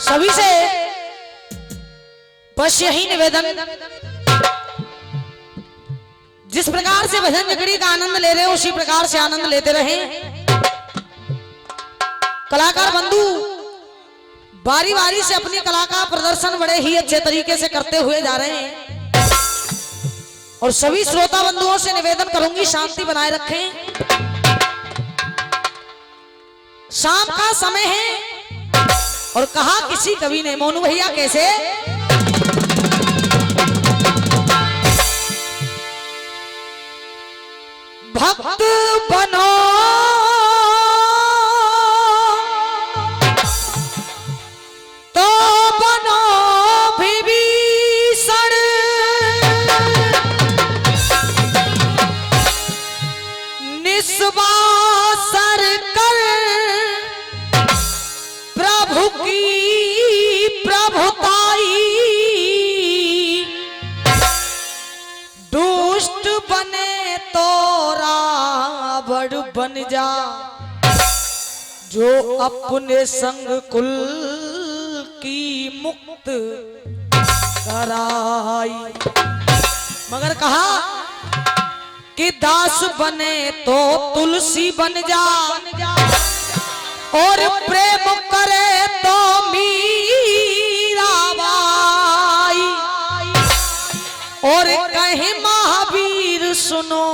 सभी से बस यही निवेदन, जिस प्रकार से भजन जगड़ी का आनंद ले रहे हो उसी प्रकार से आनंद लेते रहे। कलाकार बंधु बारी बारी से अपनी कला का प्रदर्शन बड़े ही अच्छे तरीके से करते हुए जा रहे हैं और सभी श्रोता बंधुओं से निवेदन करूंगी शांति बनाए रखें। शाम का समय है और कहा किसी कवि ने, मोनू भैया कैसे, भक्त बनो तो बनो विभीषण, निस्वासर कर प्रभु की प्रभुताई, दुष्ट बने तो रावण बन जा, जो अपने संग कुल की मुक्त कराई। मगर कहा कि दास बने तो तुलसी बन जा, और प्रेम करे तो मीराबाई, और कहीं महावीर सुनो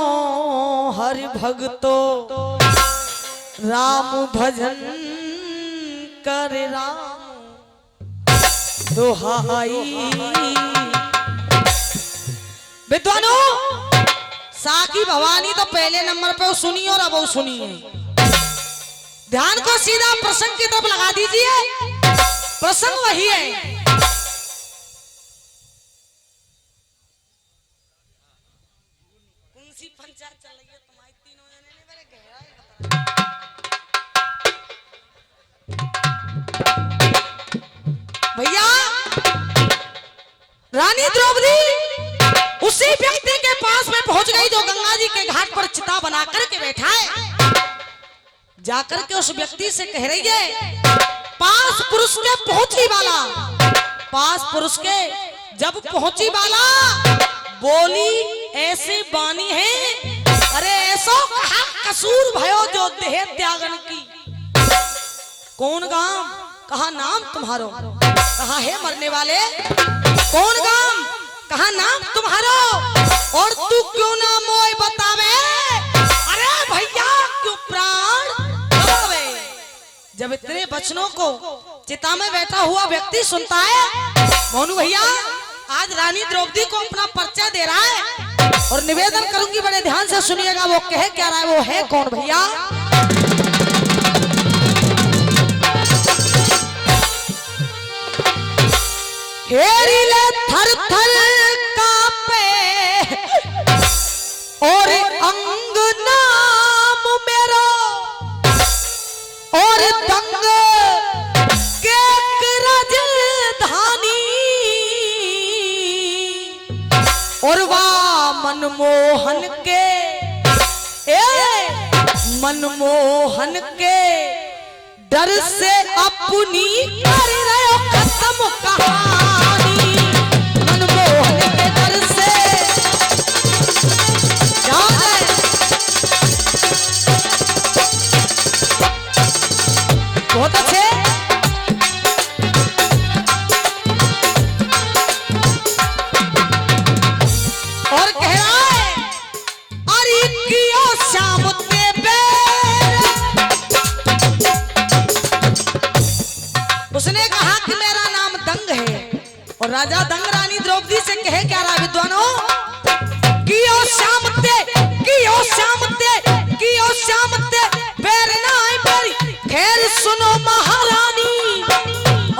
हरि भक्तो, राम भजन कर राम दोहाई। विद्वानों, साकी भवानी तो पहले नंबर पे सुनी और अब वो सुनी है। ध्यान को सीधा प्रसंग की तरफ लगा दीजिए, प्रसंग वही है। पंचायत चल रही है तुम्हारी तीनों जने ने मेरे गहरा भैया। रानी द्रौपदी उसी व्यक्ति के पास में पहुंच गई जो गंगा जी के घाट पर चिता बना करके बैठा है। जाकर के उस व्यक्ति से कह रही है, पास पुरुष के पहुंची वाला, पास पुरुष के जब पहुंची वाला बोली ऐसी बानी है, अरे ऐसो कहा कसूर भयो जो देह त्यागन की। कौन गाम, कहा नाम तुम्हारो, कहा है मरने वाले, कौन गाम, कहा नाम तुम्हारो, और तू क्यों ना मोय बतावे, अरे भैया क्यों प्राण गवावे। जब इतने वचनों को चिता में बैठा हुआ व्यक्ति सुनता है, मोनू भैया आज रानी द्रौपदी को अपना परिचय दे रहा है और निवेदन करूंगी बड़े ध्यान से सुनिएगा वो कह क्या रहा है, वो है कौन भैया। हेरी ले थर थर कांपे और अंग नाम मेरा, और दंग के राजधानी, और वाह मनमोहन के, मनमोहन के डर से अपनी कर रहे हो खत्म कहानी, मनमोहन के डर से बहुत अच्छे। और कह रहा है, अरे कियो श्याम ते बेर, उसने कहा कि मेरा नाम दंग है, और राजा दंग रानी द्रौपदी से कहे क्या रहा विद्वानों, कियो श्याम ते, कियो श्याम ते, कियो श्याम ते बेर नाई बेरी, खैर सुनो महारानी,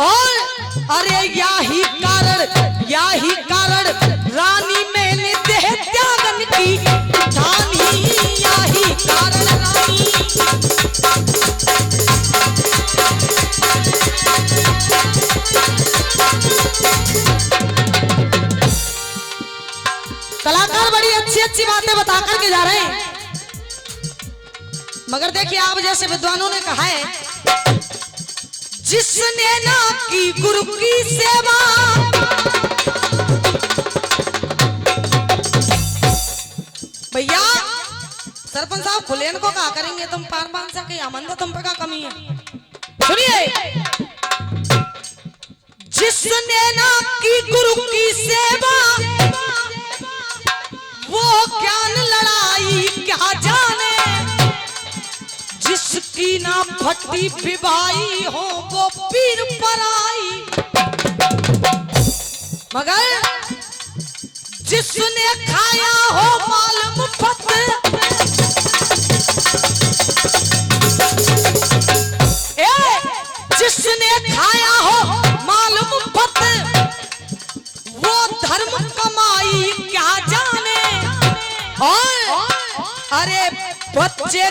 और अरे याही कारण रानी मैंने देह त्यागन की ठानी, याही कारण रानी। कलाकार बड़ी अच्छी अच्छी बातें बता करके जा रहे हैं, मगर देखिए आप जैसे विद्वानों ने कहा है, जिसने ना की गुरु की सेवा, भैया सरपंच साहब खुले को कहा करेंगे तुम पार बांध सके अमन तुम पे का कमी है। सुनिए, जिसने ना की गुरु की सेवा, वो ज्ञान लड़ाई क्या जाने, जिसकी ना भट्टी पिबाई हो वो पीर पराई, मगर जिसने खाया हो माल मुफ्त, जिसने खाया हो माल मुफ्त, वो धर्म कमाई क्या जाने। और अरे बच्चे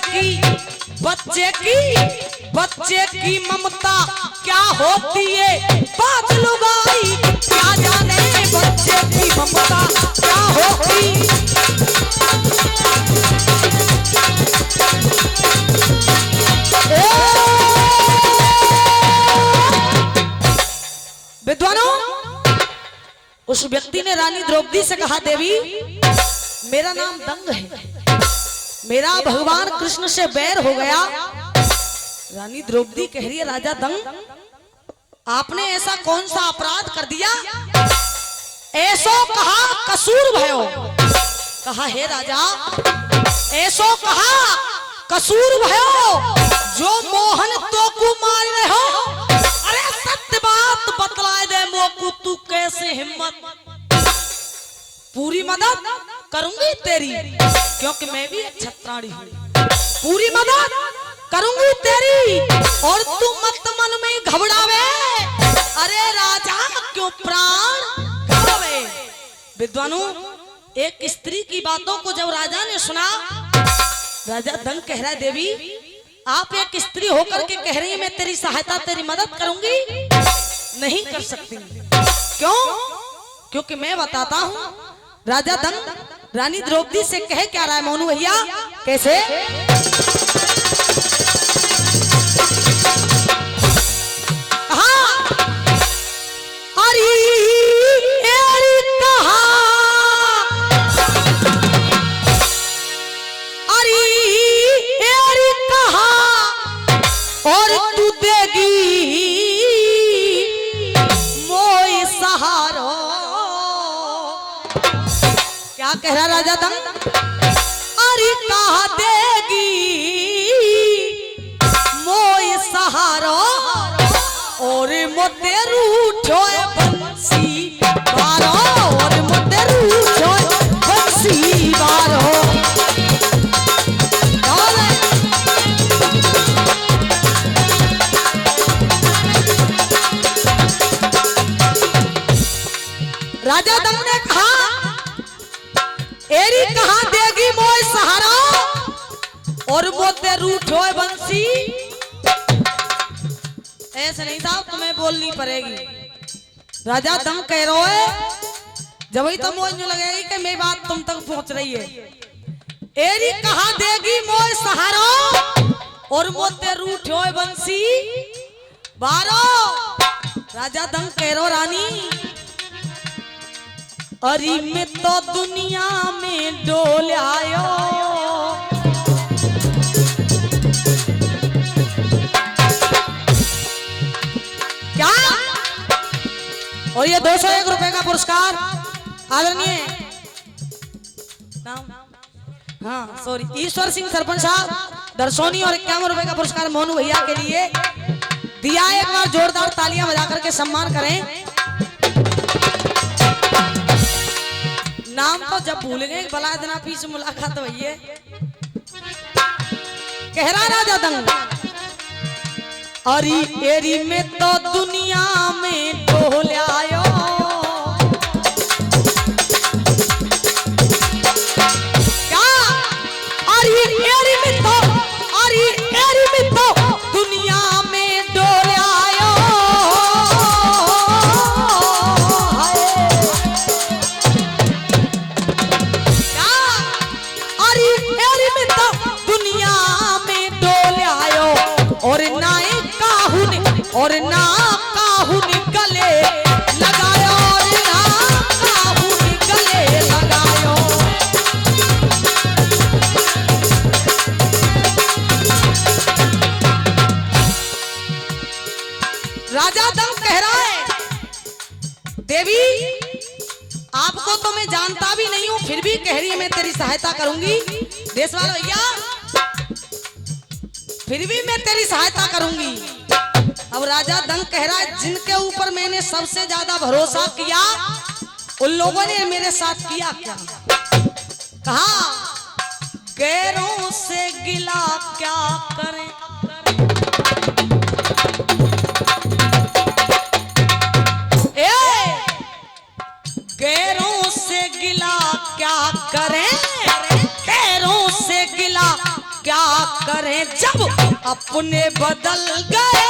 की ममता क्या होती है, बात लुगाई क्या जाने, बच्चे की ममता क्या होती। विद्वानों, उस व्यक्ति ने रानी द्रौपदी से कहा, देवी मेरा नाम दंग है, मेरा भगवान कृष्ण से बैर हो गया। रानी द्रौपदी कह रही है, राजा दंग आपने ऐसा कौन सा अपराध कर दिया, ऐसो कहा कसूर भयो। कहा हे राजा, ऐसो कहा कसूर भयो, जो मोहन तो को मार रहे हो। अरे सत्य बात बतलाए दे मोकू, तू कैसे हिम्मत। पूरी मदद करूंगी तेरी, क्योंकि मैं भी एक छत्राणी हूँ। पूरी मदद करूंगी तेरी, और तू मत मन में घबरावे। अरे राजा क्यों प्राण गवावे। विद्वानों, एक स्त्री की बातों को जब राजा ने सुना, राजा दंग कह रहा है, देवी आप एक स्त्री होकर के कह रही है मैं तेरी सहायता तेरी मदद करूंगी, नहीं कर सकती। क्यों? क्योंकि मैं बताता हूं। राजा दंग रानी द्रौपदी से कह क्या रहा है मोनू भैया, कैसे? कह रहा राजा दंग, अरे कहा देगी मोय सहारो, और मोते रूठो बंसी बारो, और मोते रूठो बंसी बारो। राजा दंग ने कहा, एरी कहा देगी मोय सहारा, और मोते रूठो बंसी। ऐसे नहीं साहब, तुम्हें बोलनी पड़ेगी। राजा दंग कह रहे है, जब ही तो मोज लगेगी कि मेरी बात तुम तक पहुंच रही है। एरी कहा देगी मोय सहारा, और मोते रूठो बंसी बारो। राजा दंग कह रहे रानी, अरे मैं तो दुनिया में डोल आयो, क्या? और ये 201 रुपए का पुरस्कार आदरणीय नाम, हाँ सॉरी, ईश्वर सिंह सरपंच साहब दर्शोनी, और 51 रुपए का पुरस्कार मोनू भैया के लिए दिया। एक बार जोरदार तालियां बजा करके सम्मान करें। नाम तो जब भूल गए, बला देना पीछे मुलाकात हुई है। कह रहा राजा दंग, अरे एरी में तो दुनिया में डोल आयो, क्या? अरे एरी में तो, अरे एरी में तो दुनिया में डोल आयो। और नाए काहुन और ना काहू निकले लगायो, और ना काहू निकले लगायो। राजा दंग कह रहा है, देवी आपको तो मैं जानता भी नहीं हूं, फिर भी कह रही है मैं तेरी सहायता करूंगी। देश वालों भैया, फिर भी मैं तेरी सहायता करूंगी। अब राजा दंग कह रहा है, जिनके ऊपर मैंने सबसे ज्यादा भरोसा किया उन लोगों ने मेरे साथ किया क्या? कहा गैरों से गिला क्या करें, गैरों से गिला क्या करें, गैरों से गिला क्या करें, जब अपने बदल गए,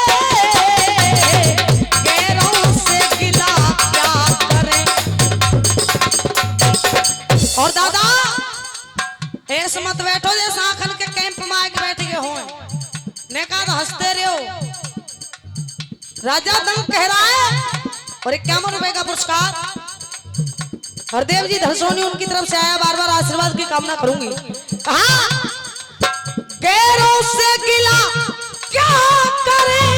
गैरों से गिला क्या करें। और दादा ऐसे मत बैठो जैसे आखन के कैंप में आके बैठ गए हो, ने कहा तो हंसते रहो। राजा दंग कह रहा है, और 51 रुपए का पुरस्कार हरदेव जी धरसोनी उनकी तरफ से आया, बार बार आशीर्वाद की कामना करूंगी। कहा गैरों से गिला क्या करें,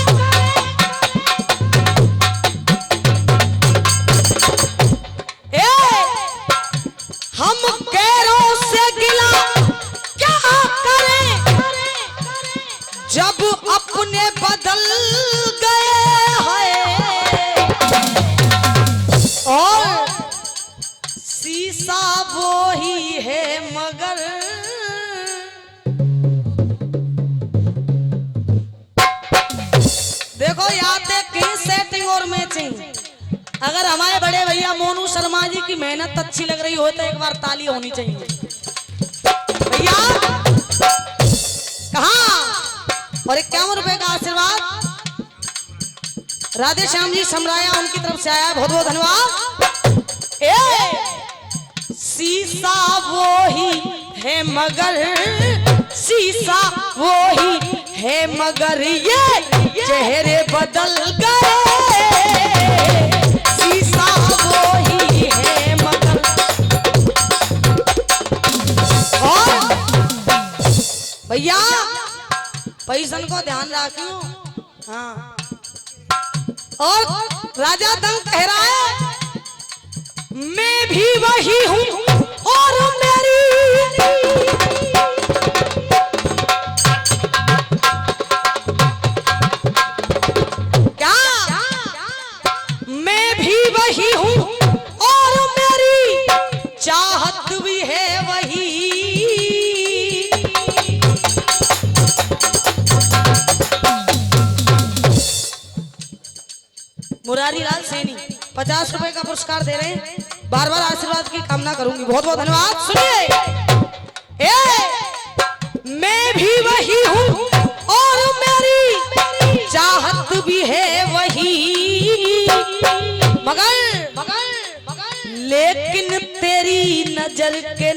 हम गैरों से गिला क्या करें, जब अपने बदल गए हैं, और शीशा वो ही है मगर देखो याद की सेटिंग और मैचिंग। अगर हमारे बड़े भैया मोनू शर्मा जी की मेहनत अच्छी लग रही हो तो एक बार ताली होनी चाहिए भैया। कहा और 51 रुपए का आशीर्वाद राधे श्याम जी समराया उनकी तरफ से आया, बहुत बहुत धन्यवाद। शीशा वो ही है मगर, शीशा वो ही है मगर ये चेहरे बदल गए, शीशा वो ही है मगर। और भैया पैसन को ध्यान रखियो। हाँ, और राजा दंग कह रहा है, मैं भी वही हूं और मेरी क्या, मैं भी वही हूं और मेरी चाहत भी है वही। मुरारी लाल सैनी 50 रुपए का पुरस्कार दे रहे हैं, बार बार आशीर्वाद की कामना करूंगी, बहुत बहुत धन्यवाद। सुनिए, मैं भी वही हूं और मेरी चाहत भी है वही, मगर लेकिन तेरी नजर के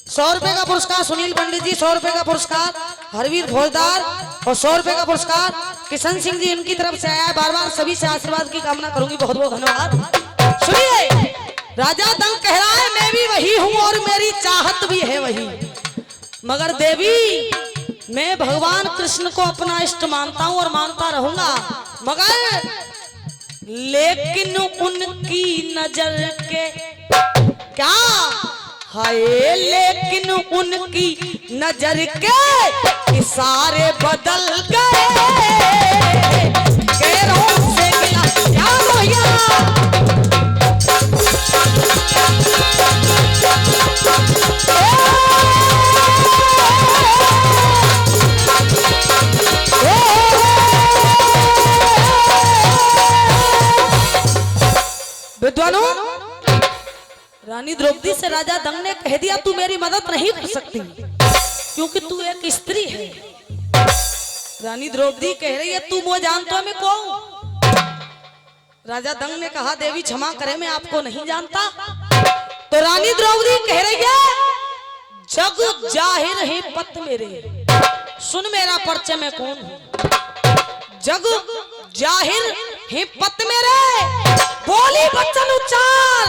₹100 का पुरस्कार सुनील पंडित जी, 100 रुपए का पुरस्कार हरवीर फौजदार और 100 रुपए का पुरस्कार किशन सिंह जी इनकी तरफ से आया है। बार बार सभी से आशीर्वाद की कामना करूंगी, बहुत बहुत धन्यवाद। सुनिए, राजा दंग कह रहा है, मैं भी वही हूं और मेरी चाहत भी है वही, मगर देवी मैं भगवान कृष्ण को अपना इष्ट मानता हूं और मानता रहूंगा, मगर लेकिन उनकी नजर के क्या हाय, लेकिन उनकी नजर के इशारे बदल गए, गैरों से मिला क्या भैया। विद्वानों, रानी द्रौपदी से राजा दंग ने कह दिया तू मेरी मदद नहीं कर सकती क्योंकि तू एक स्त्री है। रानी द्रौपदी कह रही है तू मुझे जानता मैं कौन, राजा दंग ने कहा देवी क्षमा करे, मैं आपको नहीं जानता। तो रानी द्रौपदी कह रही है जग जाहिर है पत मेरे, सुन मेरा परिचय मैं कौन हूं। जग जाहिर है पत मेरे, बोली बच्चन उच्चार,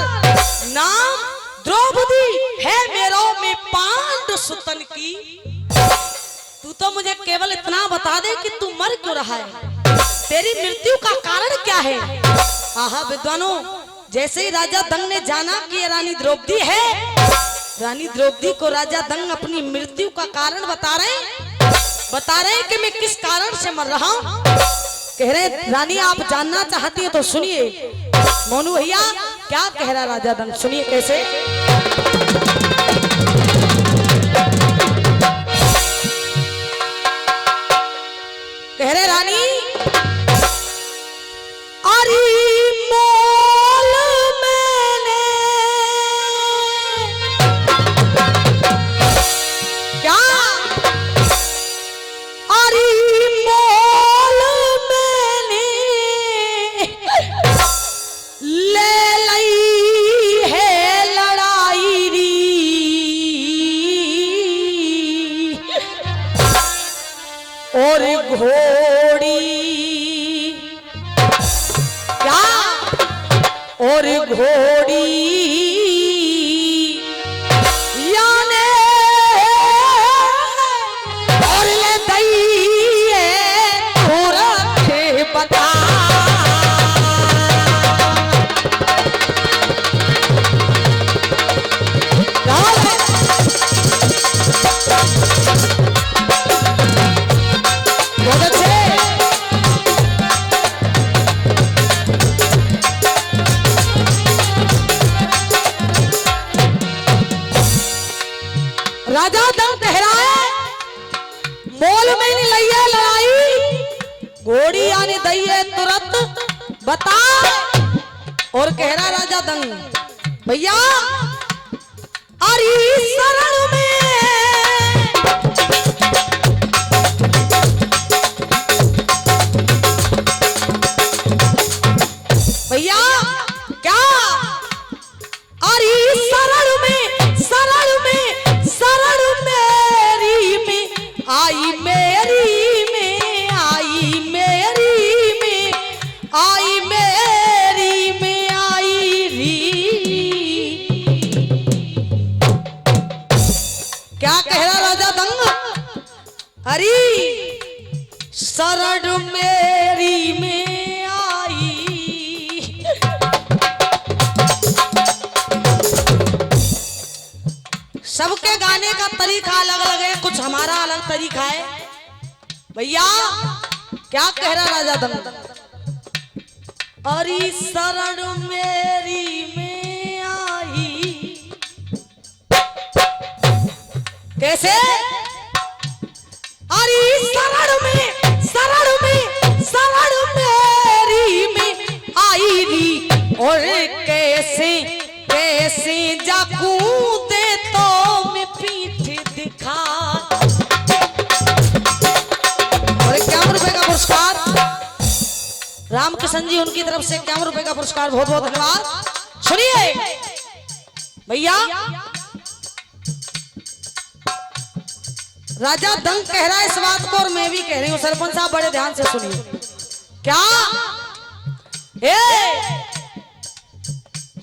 नाम द्रौपदी है मेरो में पांडु सुतन की। तू तो मुझे केवल इतना बता दे कि तू मर क्यों रहा है, तेरी मृत्यु का कारण क्या है। आहा विद्वानों, जैसे ही राजा दंग ने जाना कि ये रानी द्रौपदी है, रानी द्रौपदी को राजा दंग अपनी मृत्यु का कारण बता रहे कि मैं किस कारण से मर रहा हूं। कह रहे रानी आप जानना चाहती है तो सुनिए। मोनू भैया क्या कह रहा राजा दंग, सुनिए कैसे। कह रहे रानी अरे मोल मैंने क्या, अरे मोल मैंने ले लई है लड़ाई री, और घोड़ी क्या, और घोड़ी याने और ले दई तुरंत बता। राजा दंग कह रहा है मोल में नहीं लई है लड़ाई, घोड़ी आने दई है तुरंत बता। और कह रहा राजा दंग भैया अरे शरण में भैया क्या, अरे शरण में शरण में शरण मेरी में आई, मेरी में आई, मेरी में आई, मेरी में आई री। क्या कह रहा राजा दंग, अरे शरण मेरी में आई। सबके गाने का तरीका अलग अलग है, कुछ हमारा अलग तरीका है। भैया क्या कह रहा राजा दंग, अरे शरण मेरी में आई। कैसे, अरे शरण में शरण में शरण मेरी में आई री, और कैसे कैसे जाकू दे तो मैं पीठ दिखा। और 51 रुपए का पुरस्कार रामकिशन जी, उनकी तरफ से 51 रुपए का पुरस्कार, बहुत बहुत धन्यवाद। सुनिए भैया राजा दंग कह रहा है इस बात को, और मैं भी कह रही हूं। सरपंच साहब बड़े ध्यान से सुनिए। क्या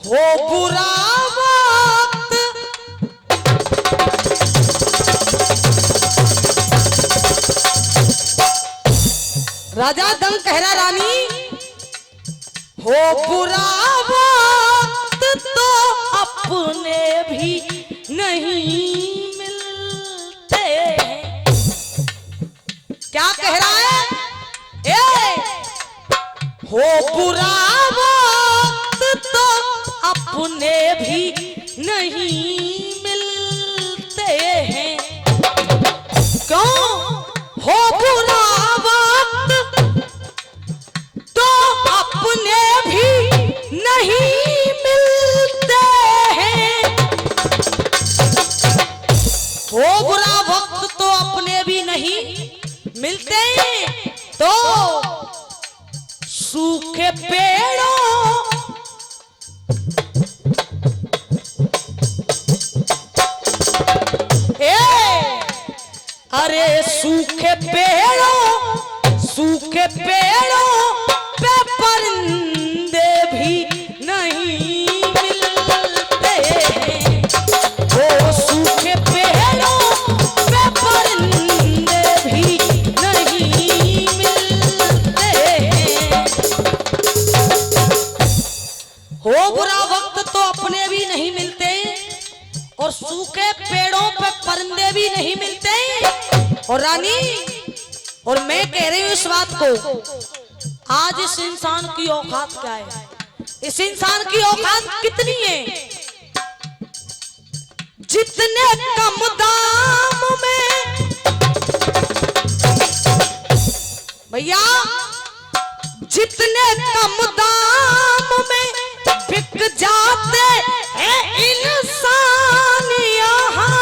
हो बुरा वक्त, राजा दंग कह रहा रानी हो बुरा वक्त तो अपने भी नहीं मिलते हैं। क्या कह रहा है, हो बुरा वक्त तो अपने भी नहीं मिलते हैं। क्यों हो बुरा वक्त तो अपने भी नहीं मिलते हैं। हो बुरा वक्त तो अपने भी नहीं मिलते हैं, तो सूखे पेड़ों सूखे पेड़ों पे परिंदे भी नहीं मिलते हैं। वो सूखे पेड़ों पे परिंदे भी नहीं मिलते हैं। हो बुरा वक्त तो अपने भी नहीं मिलते और सूखे पेड़ों पे परिंदे भी नहीं मिलते। और रानी, और मैं कह रही हूं इस बात को, आज इस इंसान की औकात क्या है? इस इंसान की औकात कितनी है? जितने कम दाम में भैया, जितने कम दाम में बिक जाते हैं इंसान यहाँ।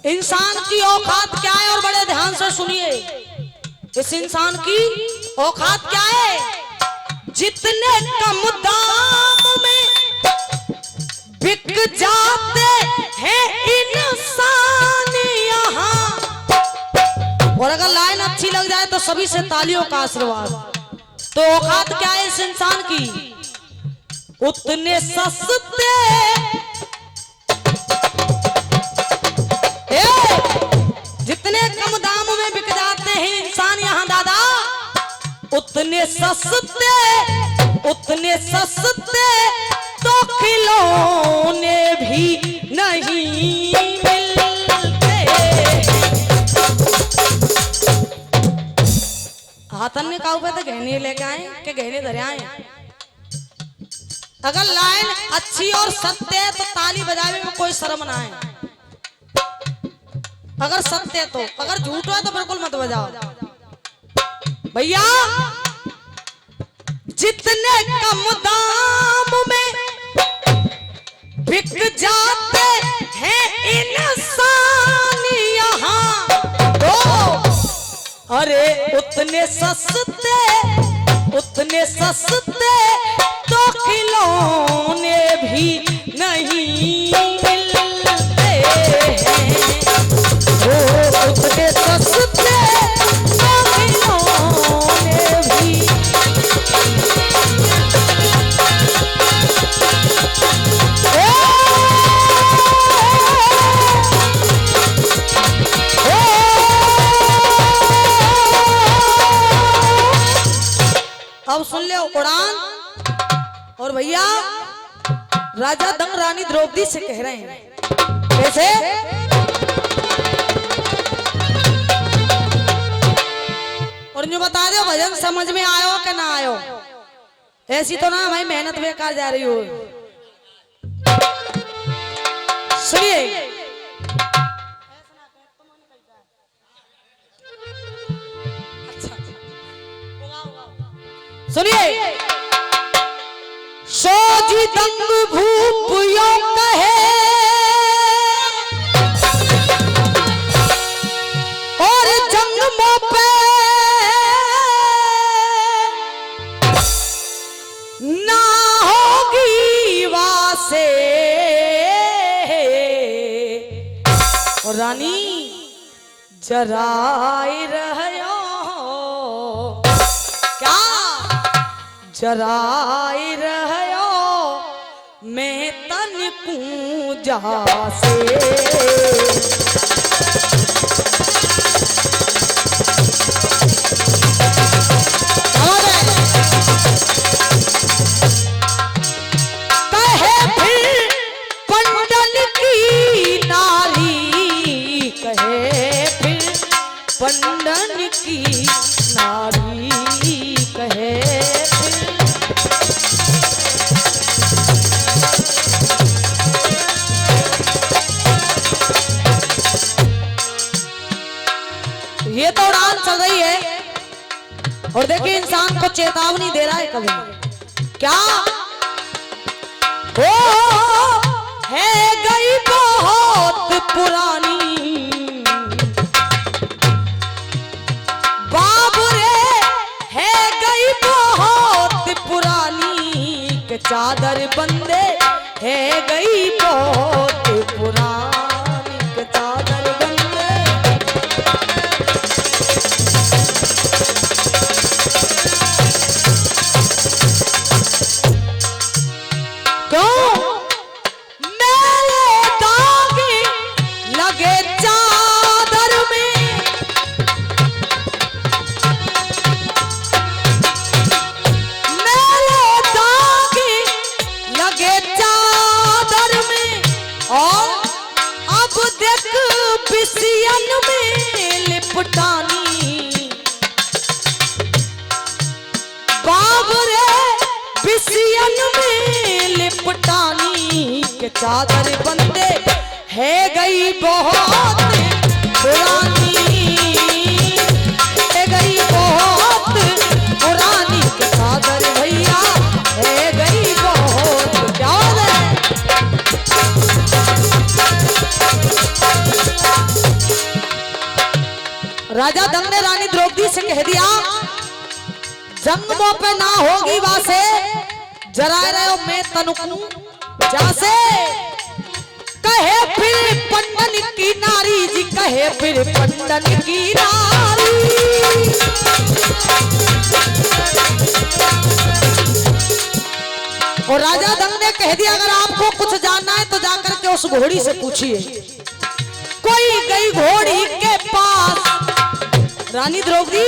इंसान की औकात क्या है? और बड़े ध्यान से सुनिए, इस इंसान की औकात क्या है? जितने कम दाम में बिक जाते हैं इंसान यहाँ। और अगर लाइन अच्छी लग जाए तो सभी से तालियों का आशीर्वाद। तो औकात क्या है इस इंसान की? उतने सस्ते जितने कम दाम में बिक जाते हैं इंसान यहाँ दादा, उतने सस्ते तो खिलौने भी नहीं मिलते। हाथन ने कहा हुआ था गहने लेके आए कि गहने धरे आए। अगर लाइन अच्छी और सत्य है तो ताली बजाने में कोई शर्म ना है। अगर सत्य है तो, अगर झूठ है तो बिल्कुल मत बजाओ भैया। जितने कम दाम में बिक जाते हैं इंसान यहाँ, तो अरे उतने सस्ते तो खिलौने भी नहीं मिलते हैं। उतने सस्ते तो खिलौने भी। अब सुन ले उड़ान। और भैया, राजा दंग रानी द्रौपदी से कह रहे हैं कैसे? और जो बता दो भजन समझ में आयो कि ना आयो? ऐसी तो ना भाई मेहनत बेकार जा रही हो। सुनिए, सुनिए, सोजी दंग भूप यो कहे और जंगमों पे ना होगी वासे। और रानी जराई रहो क्या? जराई रहो मैं तन कूजा से। कहे फिर पंडन की नारी, कहे फिर पंडन की नारी, कहे ये तो उड़ान चल रही है। और देखिए इंसान को चेतावनी दे रहा है कभी क्या? ओ है गई बहुत पुरानी बाबरे, है गई बहुत पुरानी के चादर बंदे, है गई बहुत पुरानी के चादर बाबरे बिसियन में लिपटानी के चादर बंदे है गई बहुत पुरानी, है गई बहुत पुरानी के चादर भैया है गई बहुत। क्या है राजा दंग ने रानी द्रौपदी से कह दिया जंगमों पे ना होगी वासे, जराए रहे हो मैं तनुकू जासे। कहे फिर पंडन की नारी जी, कहे फिर पंडन की नारी। और राजा दंग ने कह दिया अगर आपको कुछ जानना है तो जाकर के उस घोड़ी से पूछिए। कोई गई घोड़ी के पास रानी द्रौपदी,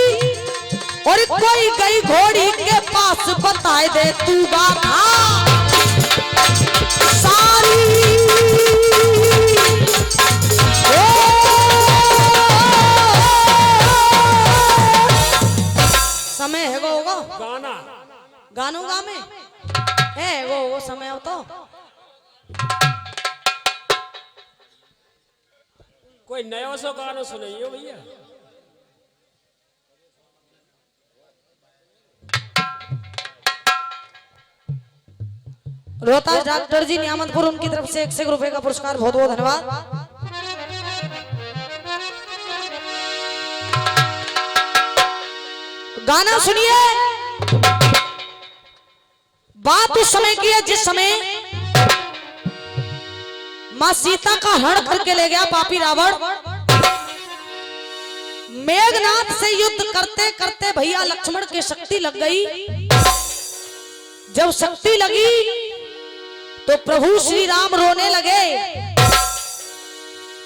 और कोई गई घोड़ी के पास बताए दे तू गाथा सारी। समय है वो गाना गानों गा में है वो समय हो तो कोई नया सो गाना सुनाइए भैया। रोहतास डॉक्टर जी नियामतपुर उनकी तरफ से 100 रुपए का पुरस्कार, बहुत बहुत धन्यवाद। गाना सुनिए। बात उस समय की है जिस समय मां सीता का हरण करके ले गया पापी रावण। मेघनाथ से युद्ध करते करते भैया लक्ष्मण की शक्ति लग गई। जब शक्ति लगी तो प्रभु श्री राम रोने लगे।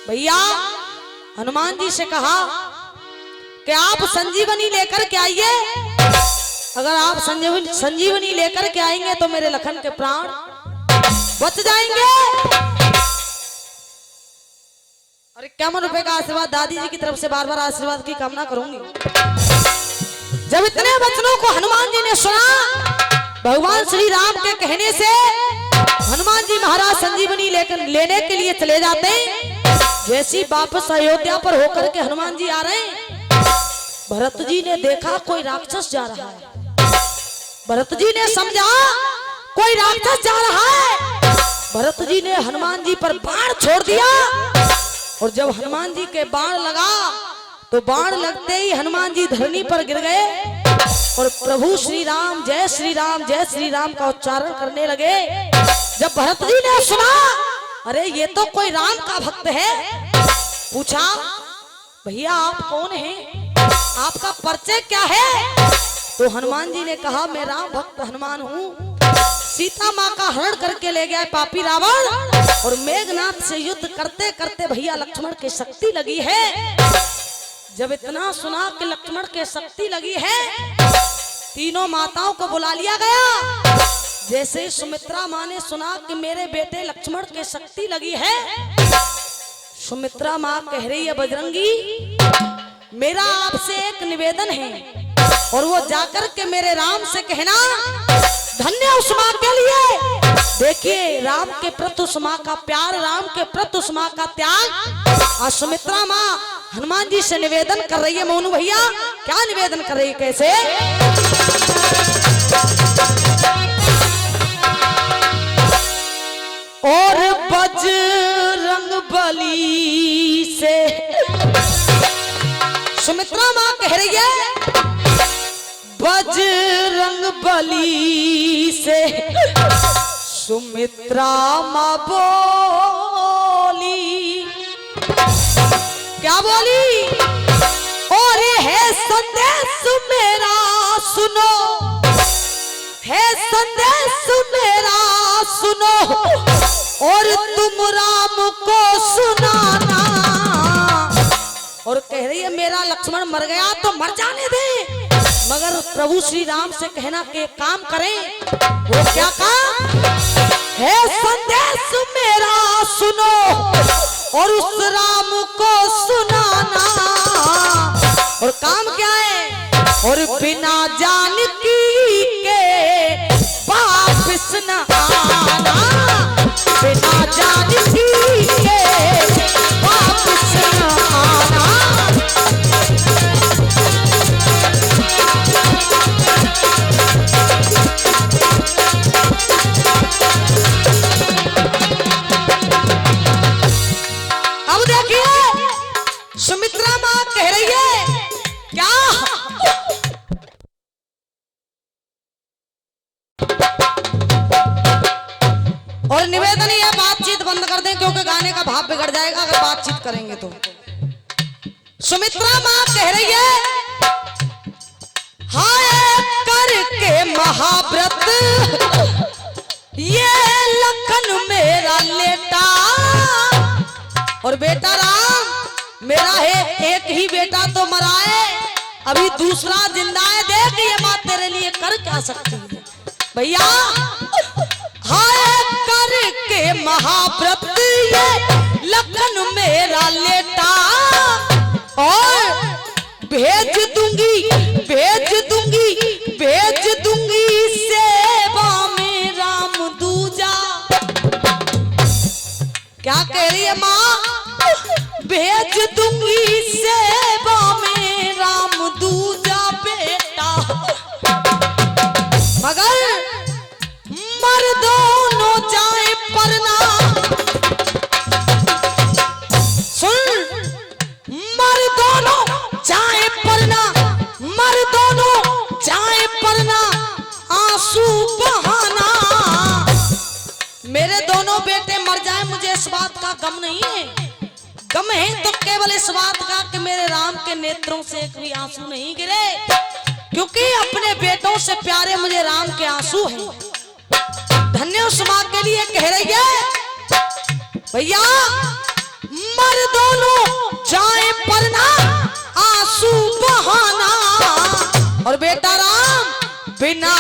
भैया हनुमान जी से कहा कि आप संजीवनी लेकर के आइए, अगर आप संजीवनी लेकर के आएंगे तो मेरे लखन के प्राण बच जाएंगे। और 51 रुपए का आशीर्वाद दादी जी की तरफ से बार बार आशीर्वाद की कामना करूंगी। जब इतने वचनों को हनुमान जी ने सुना, भगवान श्री राम के कहने से हनुमान जी महाराज संजीवनी लेकर लेने के लिए चले जाते। जैसी वापस अयोध्या पर होकर के हनुमान जी आ रहे हैं, भरत जी ने देखा कोई राक्षस जा रहा है। भरत जी ने समझा कोई राक्षस जा रहा है। भरत जी ने हनुमान जी पर बाण छोड़ दिया, और जब हनुमान जी के बाण लगा तो बाण लगते ही हनुमान जी धरनी पर गिर गए और प्रभु श्री राम जय श्री राम का उच्चारण करने लगे। जब भरत जी ने सुना अरे ये तो कोई राम का भक्त है, पूछा भैया आप कौन हैं, आपका परिचय क्या है? तो हनुमान जी ने कहा मैं राम भक्त हनुमान हूँ। सीता माँ का हरण करके ले गया पापी रावण, और मेघनाथ से युद्ध करते करते भैया लक्ष्मण की शक्ति लगी है। जब इतना सुना कि लक्ष्मण के शक्ति लगी है, तीनों माताओं को बुला लिया गया। जैसे सुमित्रा माँ ने सुना कि मेरे बेटे लक्ष्मण के शक्ति लगी है, सुमित्रा माँ कह रही है बजरंगी मेरा आपसे एक निवेदन है, और वो जाकर के मेरे राम से कहना धन्य उस माँ के लिए। देखिए राम के प्रति उस माँ का प्यार, राम के प्रति उस माँ का त्याग। और सुमित्रा माँ हनुमान जी से निवेदन कर रही है। मोनू भैया क्या निवेदन कर रही है, कैसे? और बजरंग बली से सुमित्रा माँ कह रही है बजरंग बली से सुमित्रा माँ बोली, क्या बोली? और है संदेश मेरा सुनो, है संदेश मेरा सुनो, और तुम राम को सुनाना। और कह रही है मेरा लक्ष्मण मर गया तो मर जाने दे, मगर प्रभु श्री राम से कहना कि एक काम करें। वो क्या काम है? संदेश मेरा सुनो और उस राम को सुनाना। और काम क्या है? और बिना जानकी के वापिस न आना, बिना जानकी के वापिस न आना। अब देखिए सुमित्रा मां कह रही है क्या, और निवेदन ये बातचीत बंद कर दें क्योंकि गाने का भाव बिगड़ जाएगा अगर बातचीत करेंगे तो। सुमित्रा मां कह रही है हाय करके महाव्रत ये लखन मेरा लेटा, और बेटा राम मेरा है एक ही बेटा तो मरा है, अभी दूसरा जिंदा है, देख ये मां तेरे लिए कर क्या सकती है भैया। हाय करके महाव्रत ये लखन मेरा लेटा, और भेज दूंगी भेज दूंगी भेज दूंगी सेवा में राम दूजा। क्या कह रही है माँ, भेज दूंगी सेवा में राम दूजा बेटा, मगर मर दोनों जाए परना। सुन, मर दोनों जाए परना, मर दोनों जाए परना, आंसू बहाना। मेरे दोनों बेटे मर जाए मुझे इस बात का गम नहीं है, गम है तो केवल इस बात का कि मेरे राम के नेत्रों से एक भी आंसू नहीं गिरे, क्योंकि अपने बेटों से प्यारे मुझे राम के आंसू हैं। धन्य उस मां के लिए कह रही है भैया, मर दोनों जाए परना, आंसू बहाना, और बेटा राम बिना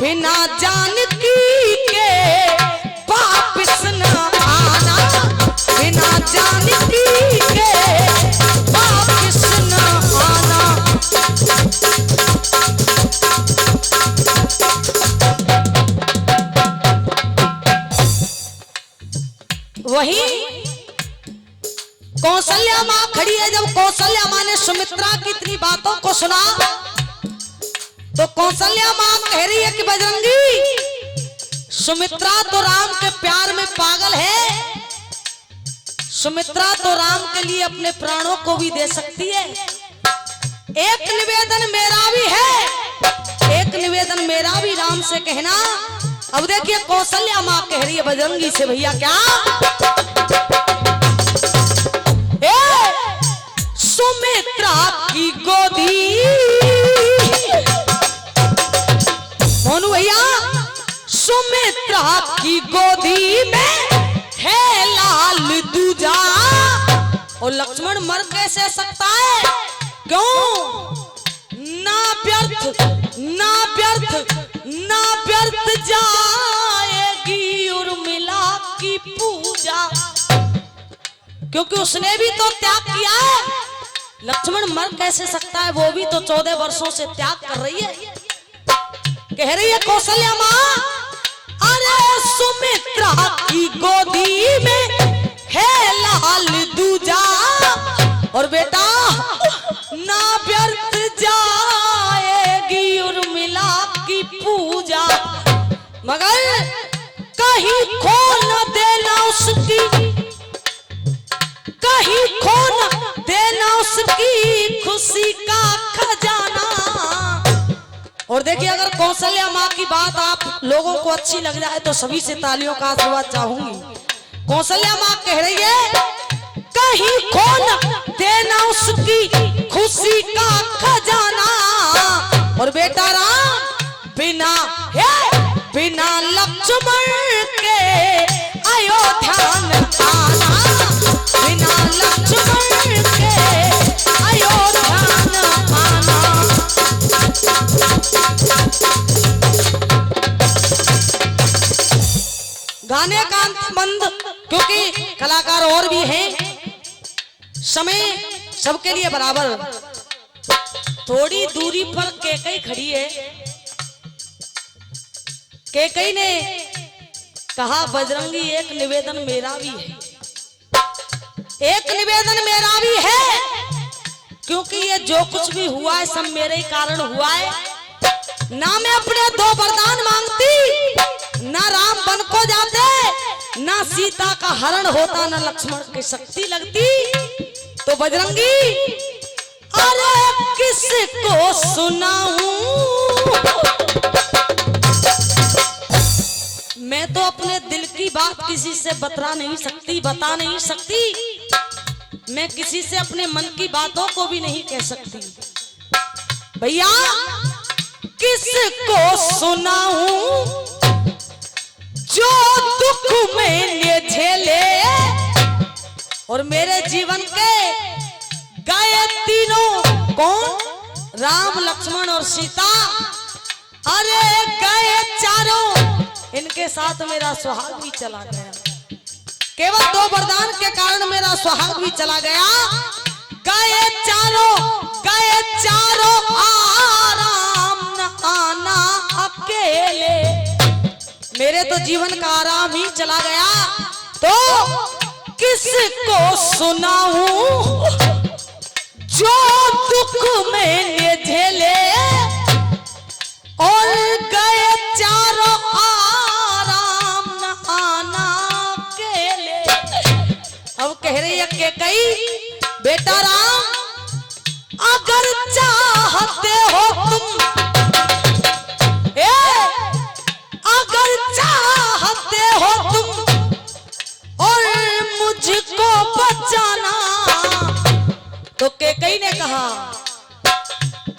बिना जानकी के वापिस न आना, बिना जानकी के वापिस न आना। वही कौशल्या मां खड़ी है। जब कौशल्या मां ने सुमित्रा की इतनी बातों को सुना तो कौशल्या मां कह रही है कि बजरंगी, सुमित्रा तो राम के प्यार में पागल है, सुमित्रा तो राम के लिए अपने प्राणों को भी दे सकती है। एक निवेदन मेरा भी है, एक निवेदन मेरा भी राम से कहना। अब देखिए कौशल्या मां कह रही है बजरंगी से भैया क्या, सुमित्रा की गोदी, मोनू भैया, सुमित्रा की गोदी में है लाल दूजा, और लक्ष्मण मर कैसे सकता है, क्यों, ना व्यर्थ ना व्यर्थ ना व्यर्थ जाएगी उर्मिला की पूजा, क्योंकि उसने भी तो त्याग किया है। लक्ष्मण मर कैसे सकता है, वो भी तो 14 वर्षों से त्याग कर रही है। कह रही है कौशल्या मां, अरे सुमित्रा की गोदी में है लाल दूजा, और बेटा ना व्यर्थ जाएगी उर्मिला की पूजा, मगर कहीं खो न देना उसकी, कहीं खो न देना उसकी खुशी का खजाना। और देखिए अगर कौशल्या मां की बात आप लोगों को अच्छी लग जाए तो सभी से तालियों का आशीर्वाद चाहूंगी। कौशल्या मां कह रही है कहीं खो न देना उसकी खुशी का खजाना, और बेटा राम बिना बिना लक्ष्मण के अयोध्या न आना, बिना लक्ष्मण के अयोध्या न आना। गाने का अंत बंद, क्योंकि कलाकार और भी हैं, समय सबके लिए बराबर। थोड़ी दूरी पर कैकई खड़ी है। कैकई ने कहा बजरंगी एक निवेदन मेरा भी है, एक निवेदन मेरा भी है, क्योंकि ये जो कुछ भी हुआ है सब मेरे ही कारण हुआ है। ना मैं अपने 2 वरदान मांगती, ना राम वन को जाते, ना सीता का हरण होता, ना लक्ष्मण की शक्ति लगती। तो बजरंगी अरे किसको सुनाऊं, मैं तो अपने दिल की बात किसी से बता नहीं सकती, मैं किसी से अपने मन की बातों को भी नहीं कह सकती। भैया किसको सुनाऊं जो दुख मैंने झेले, और मेरे जीवन के गए तीनों कौन, राम लक्ष्मण और सीता, अरे गए चारों, इनके साथ मेरा सुहाग भी चला गया। केवल 2 वरदान के कारण मेरा सुहाग भी चला गया। गए चारों आराम न आना अकेले, मेरे तो जीवन का आराम ही चला गया। तो किसको सुनाऊं जो दुख मैंने झेले, और गए चारों आराम न आना अकेले। अब कह रही है कैकई बेटा राम अगर चाहते हो तुम, अगर चाहते हो तुम और मुझको बचाना, तो कैकई ने कहा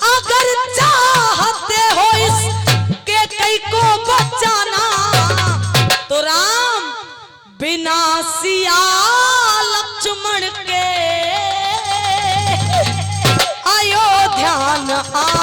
अगर चाहते हो इस कैकई को बचाना, तो राम बिना सिया लक्ष्मण के अयोध्या न आ